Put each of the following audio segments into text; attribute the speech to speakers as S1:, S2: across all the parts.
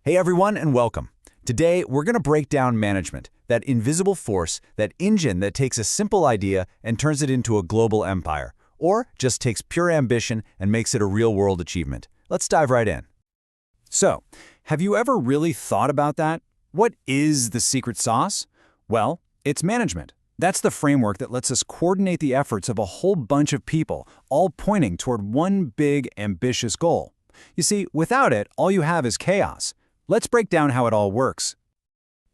S1: Hey everyone, and welcome. Today, we're going to break down management, that invisible force, that engine that takes a simple idea and turns it into a global empire, or just takes pure ambition and makes it a real-world achievement. Let's dive right in. So, have you ever really thought about that? What is the secret sauce? Well, it's management. That's the framework that lets us coordinate the efforts of a whole bunch of people, all pointing toward one big, ambitious goal. You see, without it, all you have is chaos. Let's break down how it all works.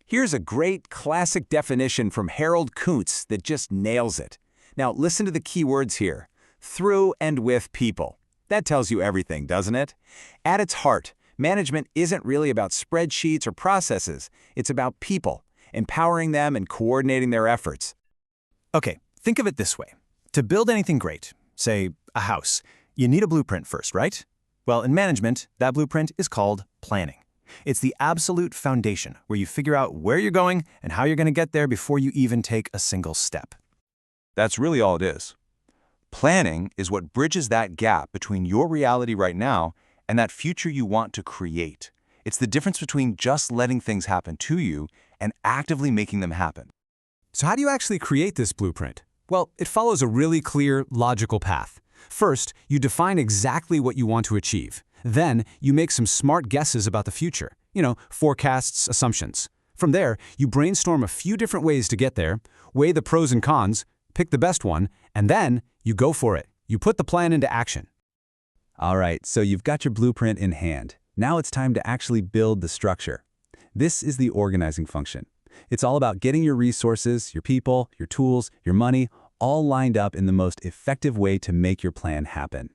S1: Here's a great classic definition from Harold Kuntz that just nails it. Now, listen to the key words here. Through and with people. That tells you everything, doesn't it? At its heart, management isn't really about spreadsheets or processes. It's about people, empowering them and coordinating their efforts. Okay, think of it this way. To build anything great, say a house, you need a blueprint first, right? Well, in management, that blueprint is called planning. It's the absolute foundation where you figure out where you're going and how you're going to get there before you even take a single step.
S2: That's really all it is. Planning is what bridges that gap between your reality right now and that future you want to create. It's the difference between just letting things happen to you and actively making them happen.
S1: So how do you actually create this blueprint? Well, it follows a really clear, logical path. First, you define exactly what you want to achieve. Then, you make some smart guesses about the future. Forecasts, assumptions. From there, you brainstorm a few different ways to get there, weigh the pros and cons, pick the best one, and then you go for it. You put the plan into action. All right, so you've got your blueprint in hand. Now it's time to actually build the structure. This is the organizing function. It's all about getting your resources, your people, your tools, your money, all lined up in the most effective way to make your plan happen.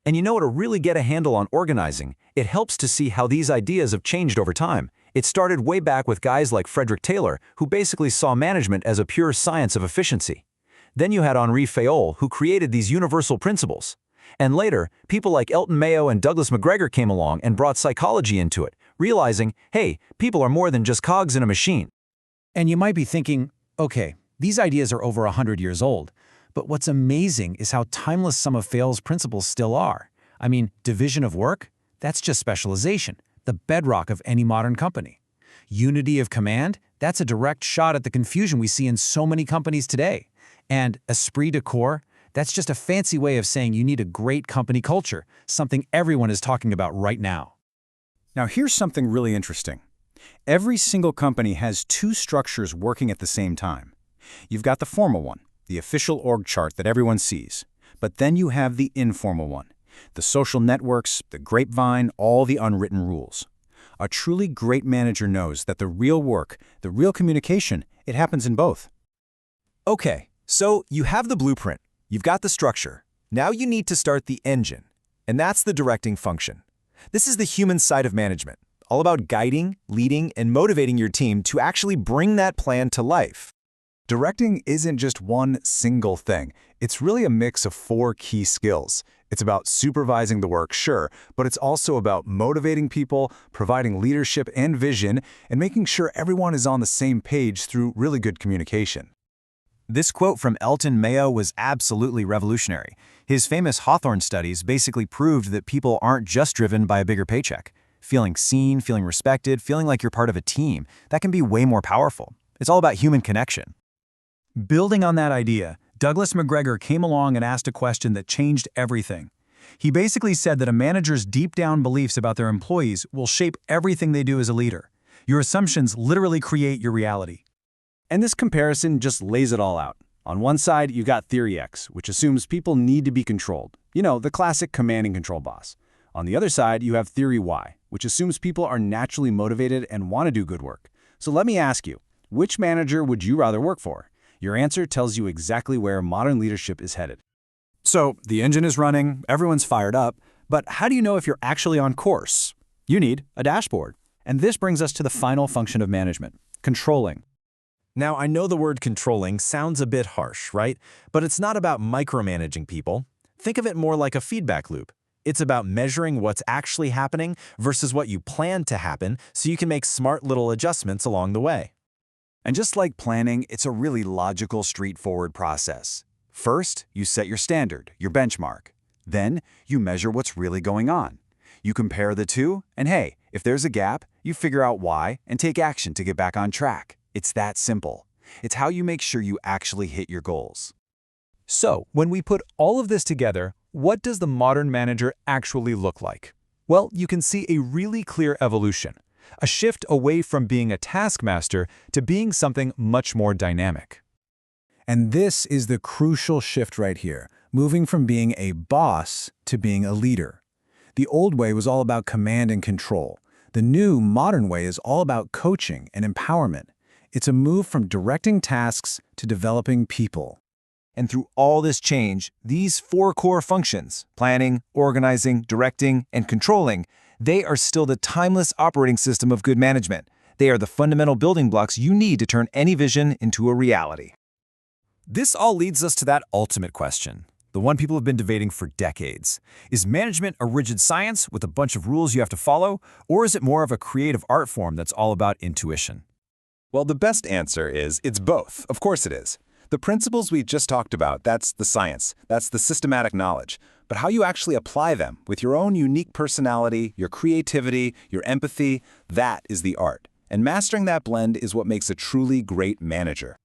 S1: And you know, to really get a handle on organizing, it helps to see how these ideas have changed over time. It started way back with guys like Frederick Taylor, who basically saw management as a pure science of efficiency. Then you had Henri Fayol, who created these universal principles. And later, people like Elton Mayo and Douglas McGregor came along and brought psychology into it, realizing, hey, people are more than just cogs in a machine. And you might be thinking, okay, these ideas are over 100 years old. But what's amazing is how timeless some of Fayol's principles still are. I mean, division of work? That's just specialization, the bedrock of any modern company. Unity of command? That's a direct shot at the confusion we see in so many companies today. And esprit de corps? That's just a fancy way of saying you need a great company culture, something everyone is talking about right now.
S3: Now here's something really interesting. Every single company has two structures working at the same time. You've got the formal one, the official org chart that everyone sees. But then you have the informal one, the social networks, the grapevine, all the unwritten rules. A truly great manager knows that the real work, the real communication, it happens in both.
S1: Okay, so you have the blueprint, you've got the structure. Now you need to start the engine, and that's the directing function. This is the human side of management, all about guiding, leading, and motivating your team to actually bring that plan to life. Directing isn't just one single thing. It's really a mix of 4 key skills. It's about supervising the work, sure, but it's also about motivating people, providing leadership and vision, and making sure everyone is on the same page through really good communication. This quote from Elton Mayo was absolutely revolutionary. His famous Hawthorne studies basically proved that people aren't just driven by a bigger paycheck. Feeling seen, feeling respected, feeling like you're part of a team, that can be way more powerful. It's all about human connection. Building on that idea, Douglas McGregor came along and asked a question that changed everything. He basically said that a manager's deep-down beliefs about their employees will shape everything they do as a leader. Your assumptions literally create your reality. And this comparison just lays it all out. On one side, you got Theory X, which assumes people need to be controlled. The classic command and control boss. On the other side, you have Theory Y, which assumes people are naturally motivated and want to do good work. So let me ask you, which manager would you rather work for? Your answer tells you exactly where modern leadership is headed. So, the engine is running, everyone's fired up, but how do you know if you're actually on course? You need a dashboard. And this brings us to the final function of management, controlling. Now, I know the word controlling sounds a bit harsh, right? But it's not about micromanaging people. Think of it more like a feedback loop. It's about measuring what's actually happening versus what you plan to happen so you can make smart little adjustments along the way. And just like planning, it's a really logical, straightforward process. First, you set your standard, your benchmark. Then, you measure what's really going on. You compare the two, and hey, If there's a gap, you figure out why and take action to get back on track. It's that simple. It's how you make sure you actually hit your goals.
S3: So, when we put all of this together, what does the modern manager actually look like? Well, you can see a really clear evolution, a shift away from being a taskmaster to being something much more dynamic. And this is the crucial shift right here, moving from being a boss to being a leader. The old way was all about command and control. The new, modern way is all about coaching and empowerment. It's a move from directing tasks to developing people.
S1: And through all this change, these 4 core functions, planning, organizing, directing, and controlling, they are still the timeless operating system of good management. They are the fundamental building blocks you need to turn any vision into a reality. This all leads us to that ultimate question, the one people have been debating for decades. Is management a rigid science with a bunch of rules you have to follow, or is it more of a creative art form that's all about intuition?
S4: Well, the best answer is it's both. Of course it is. The principles we just talked about, that's the science, that's the systematic knowledge. But how you actually apply them with your own unique personality, your creativity, your empathy, that is the art. And mastering that blend is what makes a truly great manager.